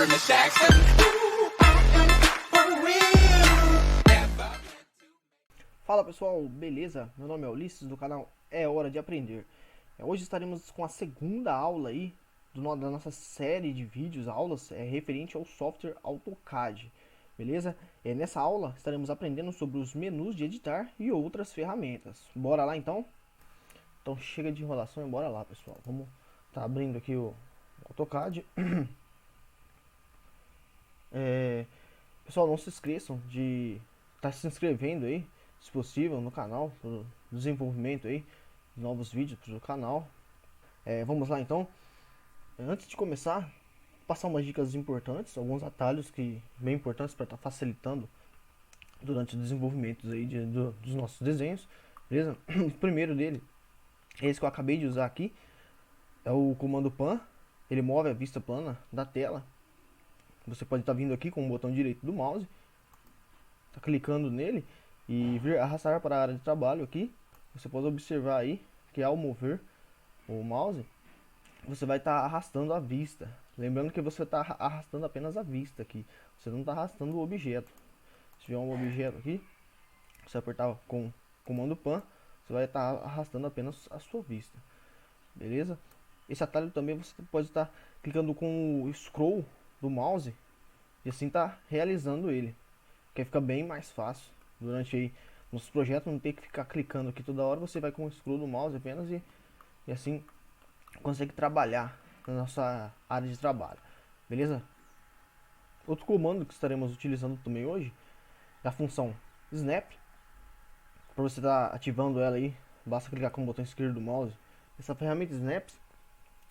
or Miss Jackson. For real. Fala pessoal, beleza? Meu nome é Ulisses, do canal É Hora de Aprender. Hoje estaremos com a segunda aula aí da nossa série de vídeos, aulas referente ao software AutoCAD, beleza? Nessa aula estaremos aprendendo sobre os menus de editar e outras ferramentas. Bora lá então? Então chega de enrolação e bora lá, pessoal. Vamos tá abrindo aqui o AutoCAD. Pessoal, não se esqueçam de estar se inscrevendo aí, se possível, no canal, para desenvolvimento aí de novos vídeos para o canal. Vamos lá então. Antes de começar, passar umas dicas importantes, alguns atalhos que bem importantes para estar facilitando durante o desenvolvimento aí dos nossos desenhos, beleza? O primeiro dele é esse que eu acabei de usar aqui, é o comando PAN. Ele move a vista plana da tela. Você pode estar vindo aqui com o botão direito do mouse, tá clicando nele e vir arrastar para a área de trabalho aqui. Você pode observar aí que ao mover o mouse, você vai estar arrastando a vista. Lembrando que você está arrastando apenas a vista aqui, você não está arrastando o objeto. Se tiver um objeto aqui, você apertar com o comando PAN, você vai estar arrastando apenas a sua vista, beleza? Esse atalho também você pode estar clicando com o scroll do mouse e assim tá realizando ele, que fica bem mais fácil durante aí nos projetos, não ter que ficar clicando aqui toda hora. Você vai com o scroll do mouse apenas e assim consegue trabalhar na nossa área de trabalho, beleza? Outro comando que estaremos utilizando também hoje é a função Snap. Para você estar ativando ela aí, basta clicar com o botão esquerdo do mouse. Essa ferramenta Snaps,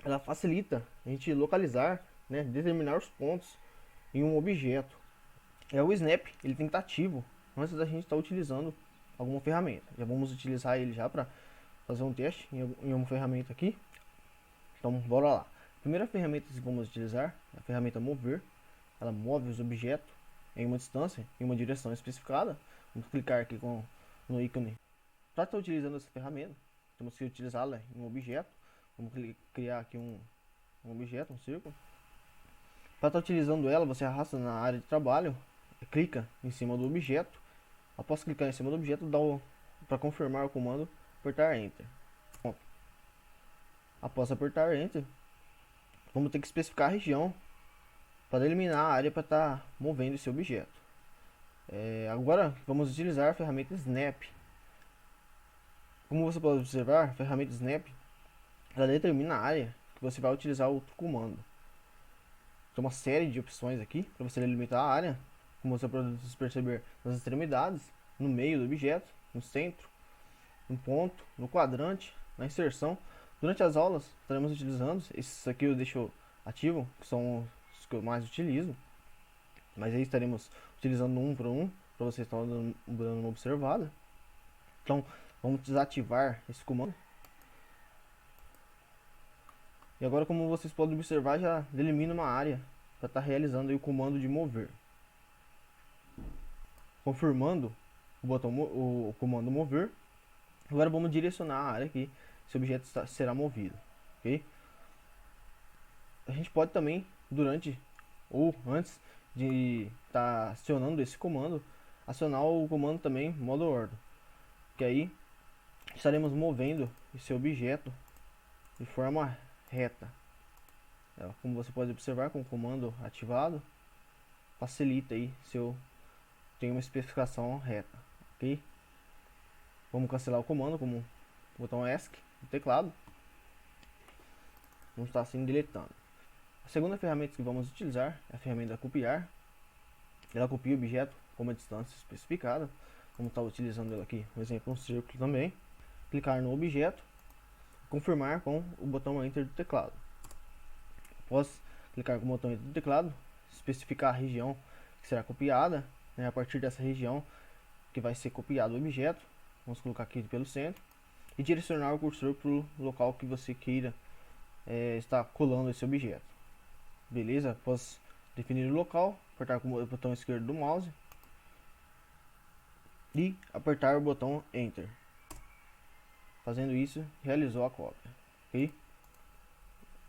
ela facilita a gente localizar, né, determinar os pontos em um objeto. O Snap, ele tem que estar ativo antes da gente estar utilizando alguma ferramenta. Já vamos utilizar ele já para fazer um teste em uma ferramenta aqui. Então bora lá. A primeira ferramenta que vamos utilizar é a ferramenta Mover. Ela move os objetos em uma distância, em uma direção especificada. Vamos clicar aqui no ícone. Para estar utilizando essa ferramenta, temos que utilizá-la em um objeto. Vamos criar aqui um objeto, um círculo. Para estar utilizando ela, você arrasta na área de trabalho, clica em cima do objeto. Após clicar em cima do objeto, para confirmar o comando, apertar Enter. Bom, após apertar Enter, vamos ter que especificar a região para eliminar a área para estar movendo esse objeto. Agora vamos utilizar a ferramenta Snap. Como você pode observar, a ferramenta Snap, ela determina a área que você vai utilizar outro comando. Tem uma série de opções aqui para você delimitar a área, como você pode perceber, nas extremidades, no meio do objeto, no centro, no ponto, no quadrante, na inserção. Durante as aulas estaremos utilizando esses aqui, eu deixo ativo, que são os que eu mais utilizo, mas aí estaremos utilizando um para um, para vocês estar dando uma observada. Então vamos desativar esse comando. E agora, como vocês podem observar, já delimina uma área para estar realizando aí o comando de mover. Confirmando o comando mover, agora vamos direcionar a área que esse objeto será movido, ok? A gente pode também, durante ou antes de estar acionando esse comando, acionar o comando também modo ordo, que aí estaremos movendo esse objeto de forma reta. Como você pode observar, com o comando ativado, facilita aí se eu tenho uma especificação reta, ok? Vamos cancelar o comando com o botão ESC no teclado. Vamos estar assim deletando. A segunda ferramenta que vamos utilizar é a ferramenta copiar. Ela copia o objeto com uma distância especificada. Vamos estar utilizando ela aqui, por exemplo, um círculo também. Clicar no objeto, confirmar com o botão Enter do teclado. Após clicar com o botão Enter do teclado, especificar a região que será copiada, né, a partir dessa região que vai ser copiado o objeto. Vamos colocar aqui pelo centro e direcionar o cursor para o local que você queira estar colando esse objeto. Beleza? Após definir o local, apertar com o botão esquerdo do mouse e apertar o botão Enter. Fazendo isso, realizou a cópia, ok?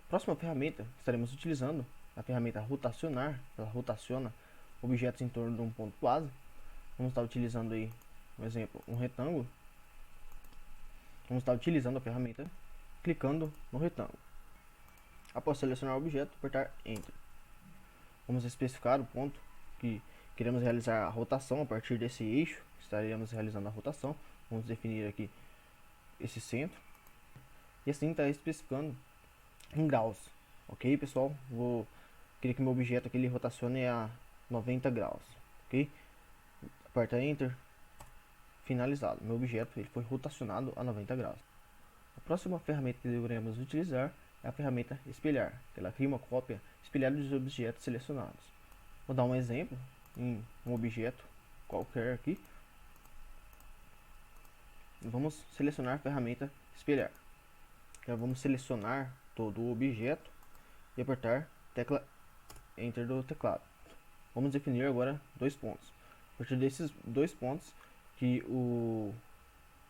Próxima ferramenta que estaremos utilizando a ferramenta rotacionar, ela rotaciona objetos em torno de um ponto base. Vamos estar utilizando aí, um exemplo, um retângulo. Vamos estar utilizando a ferramenta clicando no retângulo. Após selecionar o objeto, apertar Enter. Vamos especificar o ponto que queremos realizar a rotação. A partir desse eixo estaremos realizando a rotação. Vamos definir aqui esse centro e assim está especificando em graus. Ok, pessoal? Queria que meu objeto aqui ele rotacione a 90 graus. Ok? Aperta Enter. Finalizado. Meu objeto ele foi rotacionado a 90 graus. A próxima ferramenta que devemos utilizar é a ferramenta espelhar. Ela cria uma cópia espelhada dos objetos selecionados. Vou dar um exemplo em um objeto qualquer aqui. Vamos selecionar a ferramenta espelhar. Então, vamos selecionar todo o objeto e apertar tecla Enter do teclado. Vamos definir agora dois pontos. A partir desses dois pontos que o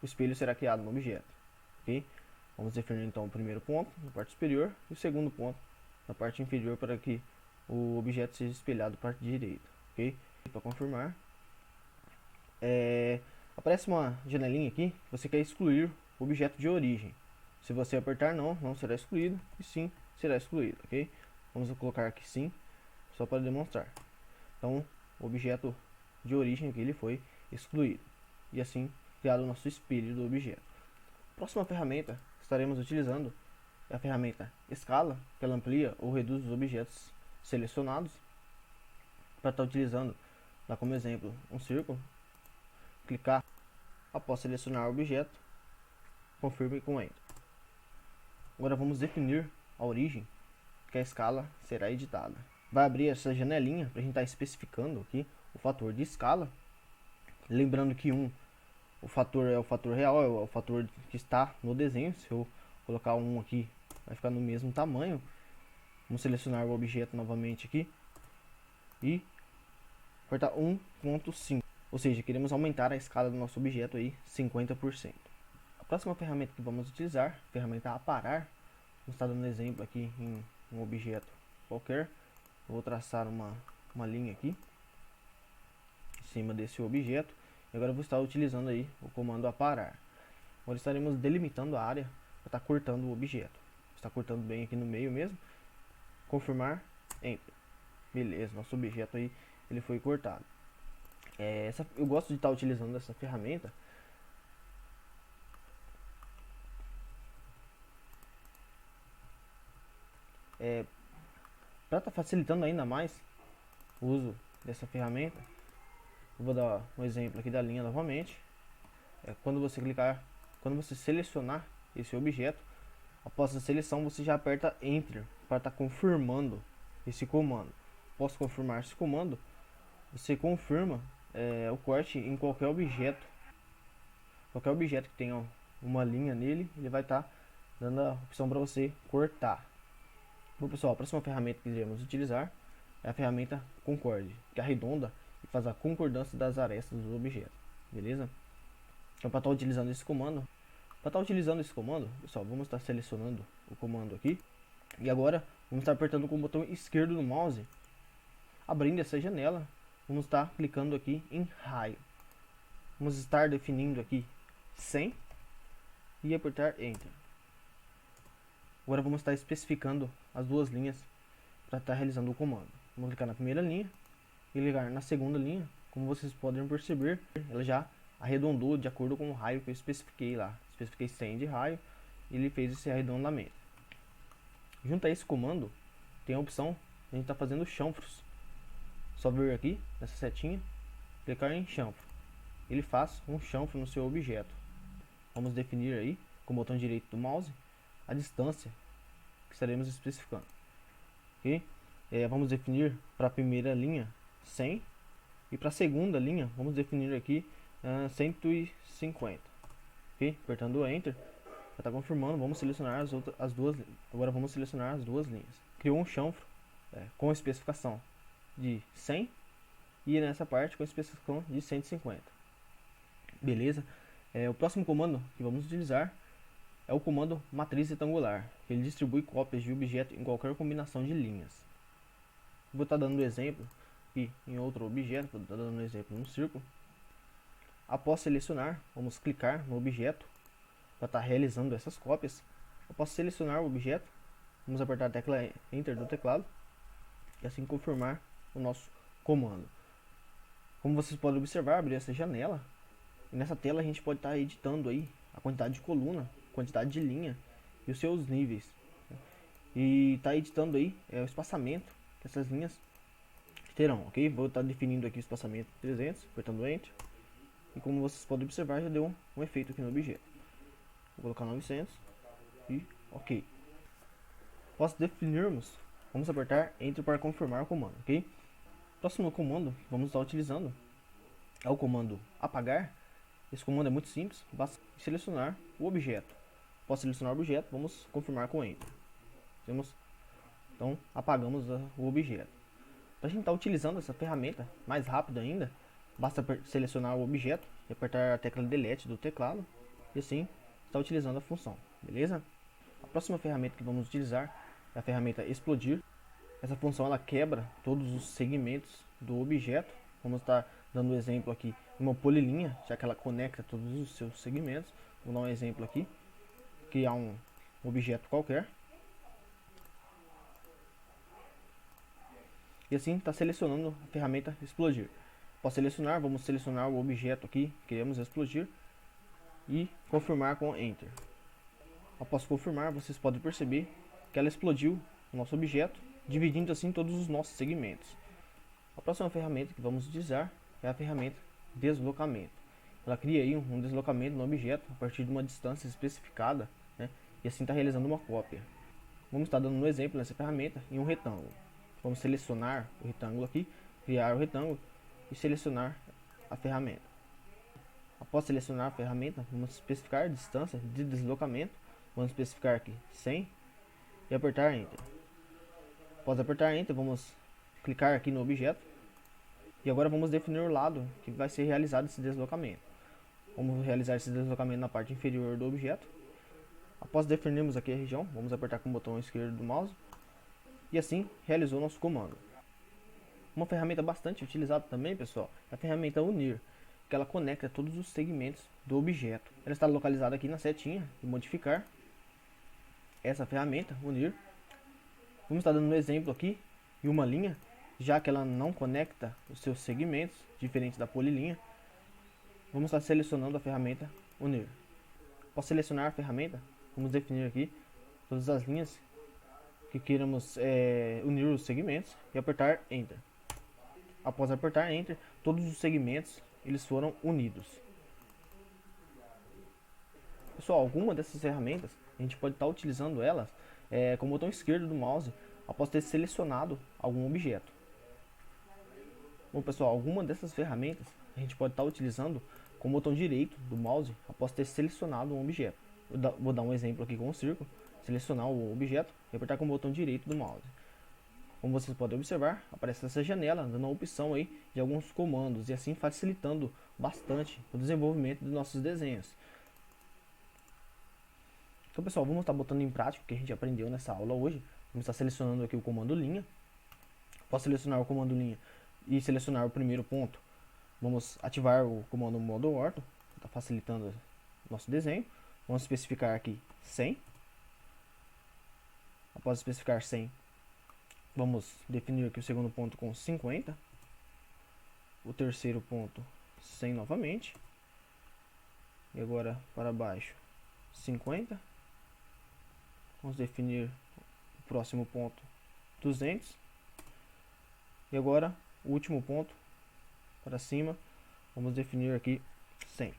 espelho será criado no objeto. Ok? Vamos definir então o primeiro ponto na parte superior e o segundo ponto na parte inferior para que o objeto seja espelhado para a direita. Ok? Para confirmar, aparece uma janelinha aqui. Você quer excluir o objeto de origem. Se você apertar não, não será excluído, e sim será excluído. Ok? Vamos colocar aqui sim, só para demonstrar. Então, o objeto de origem aqui ele foi excluído e assim criado o nosso espelho do objeto. Próxima ferramenta que estaremos utilizando é a ferramenta escala, que ela amplia ou reduz os objetos selecionados. Para estar utilizando, dá como exemplo um círculo, clicar após selecionar o objeto, confirme com Enter. Agora vamos definir a origem que a escala será editada. Vai abrir essa janelinha para a gente estar especificando aqui o fator de escala. Lembrando que o fator é o fator real, é o fator que está no desenho. Se eu colocar um aqui, vai ficar no mesmo tamanho. Vamos selecionar o objeto novamente aqui e apertar 1.5. Ou seja, queremos aumentar a escala do nosso objeto aí 50%. A próxima ferramenta que vamos utilizar, a ferramenta aparar. Vamos estar dando exemplo aqui em um objeto qualquer. Vou traçar uma linha aqui em cima desse objeto. E agora eu vou estar utilizando aí o comando aparar. Agora estaremos delimitando a área para estar cortando o objeto. Está cortando bem aqui no meio mesmo. Confirmar, Enter. Beleza, nosso objeto aí ele foi cortado. Eu gosto de estar utilizando essa ferramenta para estar facilitando ainda mais o uso dessa ferramenta. Eu vou dar um exemplo aqui da linha novamente. Quando você selecionar esse objeto, após a seleção você já aperta Enter para estar confirmando esse comando. Após confirmar esse comando, você confirma o corte em qualquer objeto que tenha uma linha nele, ele vai estar dando a opção para você cortar. Bom pessoal, a próxima ferramenta que iremos utilizar é a ferramenta Concorde, que arredonda e faz a concordância das arestas do objeto, beleza? Então para estar utilizando esse comando, pessoal, vamos estar selecionando o comando aqui e agora vamos estar apertando com o botão esquerdo do mouse, abrindo essa janela. Vamos estar clicando aqui em raio. Vamos estar definindo aqui 100 e apertar Enter. Agora vamos estar especificando as duas linhas para estar realizando o comando. Vamos clicar na primeira linha e ligar na segunda linha. Como vocês podem perceber, ela já arredondou de acordo com o raio que eu especifiquei lá. Especifiquei 100 de raio e ele fez esse arredondamento. Junto a esse comando, tem a opção de a gente estar fazendo chanfros. Só vir aqui nessa setinha, clicar em chanfro. Ele faz um chanfro no seu objeto. Vamos definir aí com o botão direito do mouse a distância que estaremos especificando. Ok? Vamos definir para a primeira linha 100 e para a segunda linha vamos definir aqui 150. Ok? Apertando o Enter, já está confirmando. Vamos selecionar as duas. Agora vamos selecionar as duas linhas. Criou um chanfro com especificação de 100 e nessa parte com especificação de 150. Beleza? O próximo comando que vamos utilizar é o comando matriz retangular. Ele distribui cópias de objeto em qualquer combinação de linhas. Vou estar dando exemplo aqui em outro objeto, vou estar dando exemplo no círculo. Após selecionar, vamos clicar no objeto para estar realizando essas cópias. Após selecionar o objeto, vamos apertar a tecla Enter do teclado e assim confirmar o nosso comando. Como vocês podem observar, abriu essa janela e nessa tela a gente pode estar editando aí a quantidade de coluna, quantidade de linha e os seus níveis. E está editando aí o espaçamento que essas linhas terão, ok? Vou estar definindo aqui o espaçamento 300, apertando Enter. E como vocês podem observar, já deu um efeito aqui no objeto. Vou colocar 900 e ok. Após definirmos, vamos apertar Enter para confirmar o comando, ok? Próximo comando que vamos estar utilizando é o comando apagar. Esse comando é muito simples, basta selecionar o objeto. Após selecionar o objeto, vamos confirmar com Enter. Então apagamos o objeto. Para a gente estar utilizando essa ferramenta mais rápido ainda, basta selecionar o objeto e apertar a tecla Delete do teclado e assim está utilizando a função, beleza? A próxima ferramenta que vamos utilizar é a ferramenta Explodir. Essa função ela quebra todos os segmentos do objeto. Vamos estar dando um exemplo aqui em uma polilinha, já que ela conecta todos os seus segmentos. Vou dar um exemplo aqui, criar um objeto qualquer. E assim está selecionando a ferramenta Explodir. Após selecionar, vamos selecionar o objeto aqui que queremos explodir e confirmar com Enter. Após confirmar, vocês podem perceber que ela explodiu o nosso objeto, dividindo assim todos os nossos segmentos. A próxima ferramenta que vamos utilizar é a ferramenta Deslocamento. Ela cria aí um deslocamento no objeto a partir de uma distância especificada, né? E assim está realizando uma cópia. Vamos estar dando um exemplo nessa ferramenta em um retângulo. Vamos selecionar o retângulo aqui, criar o retângulo e selecionar a ferramenta. Após selecionar a ferramenta, vamos especificar a distância de deslocamento. Vamos especificar aqui 100 e apertar Enter. Após apertar Enter, vamos clicar aqui no objeto e agora vamos definir o lado que vai ser realizado esse deslocamento. Vamos realizar esse deslocamento na parte inferior do objeto. Após definirmos aqui a região, vamos apertar com o botão esquerdo do mouse e assim realizou nosso comando. Uma ferramenta bastante utilizada também, pessoal, é a ferramenta Unir, que ela conecta todos os segmentos do objeto. Ela está localizada aqui na setinha de modificar. Essa ferramenta Unir, vamos estar dando um exemplo aqui em uma linha, já que ela não conecta os seus segmentos, diferente da polilinha. Vamos estar selecionando a ferramenta Unir. Após selecionar a ferramenta, vamos definir aqui todas as linhas que queiramos unir os segmentos e apertar Enter. Após apertar Enter, todos os segmentos eles foram unidos. Pessoal, alguma dessas ferramentas a gente pode estar utilizando elas com o botão esquerdo do mouse após ter selecionado algum objeto. Bom, pessoal, alguma dessas ferramentas a gente pode estar utilizando com o botão direito do mouse após ter selecionado um objeto. Vou dar um exemplo aqui com o círculo. Selecionar o objeto e apertar com o botão direito do mouse. Como vocês podem observar, aparece essa janela dando a opção aí de alguns comandos e assim facilitando bastante o desenvolvimento dos nossos desenhos. Então, pessoal, vamos estar botando em prática o que a gente aprendeu nessa aula hoje. Vamos estar selecionando aqui o comando linha. Após selecionar o comando linha e selecionar o primeiro ponto, vamos ativar o comando modo ortho, está facilitando o nosso desenho. Vamos especificar aqui 100. Após especificar 100, vamos definir aqui o segundo ponto com 50. O terceiro ponto 100 novamente. E agora para baixo 50. Vamos definir o próximo ponto 200. E agora o último ponto para cima, vamos definir aqui 100.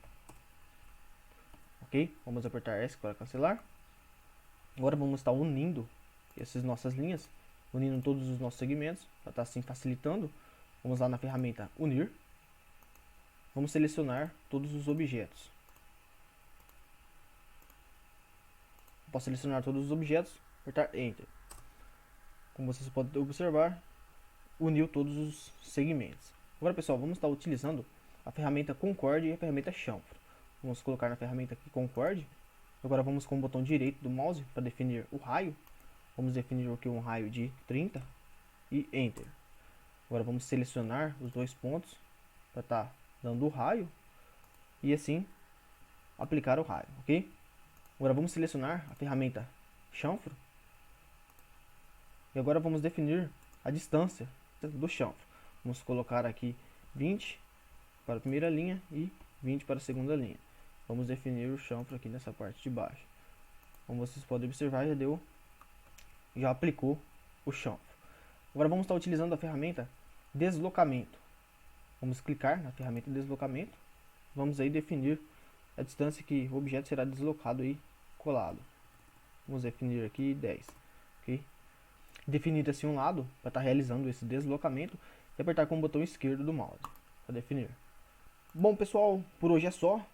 Ok? Vamos apertar S para cancelar. Agora vamos estar unindo essas nossas linhas, unindo todos os nossos segmentos, para estar assim facilitando. Vamos lá na ferramenta Unir. Vamos selecionar todos os objetos. Após selecionar todos os objetos, apertar Enter. Como vocês podem observar, uniu todos os segmentos. Agora, pessoal, vamos estar utilizando a ferramenta Concorde e a ferramenta Chanfro. Vamos colocar na ferramenta aqui Concorde. Agora vamos com o botão direito do mouse para definir o raio. Vamos definir aqui um raio de 30 e Enter. Agora vamos selecionar os dois pontos para estar dando o raio e assim aplicar o raio, ok? Agora vamos selecionar a ferramenta chanfro e agora vamos definir a distância do chanfro. Vamos colocar aqui 20 para a primeira linha e 20 para a segunda linha. Vamos definir o chanfro aqui nessa parte de baixo. Como vocês podem observar, já aplicou o chanfro. Agora vamos estar utilizando a ferramenta deslocamento. Vamos clicar na ferramenta deslocamento. Vamos aí definir a distância que o objeto será deslocado e colado. Vamos definir aqui 10. Ok? Definir assim um lado para estar realizando esse deslocamento e apertar com o botão esquerdo do mouse para definir. Bom pessoal, por hoje é só.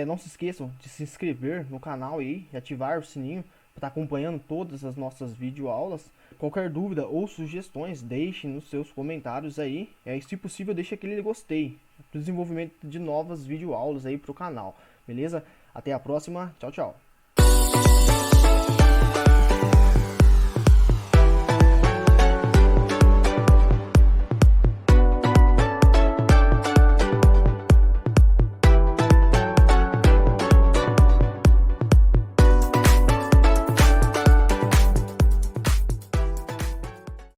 Não se esqueçam de se inscrever no canal aí e ativar o sininho para estar acompanhando todas as nossas videoaulas. Qualquer dúvida ou sugestões, deixem nos seus comentários aí. E se possível, deixe aquele gostei para o desenvolvimento de novas videoaulas aí para o canal. Beleza? Até a próxima. Tchau, tchau.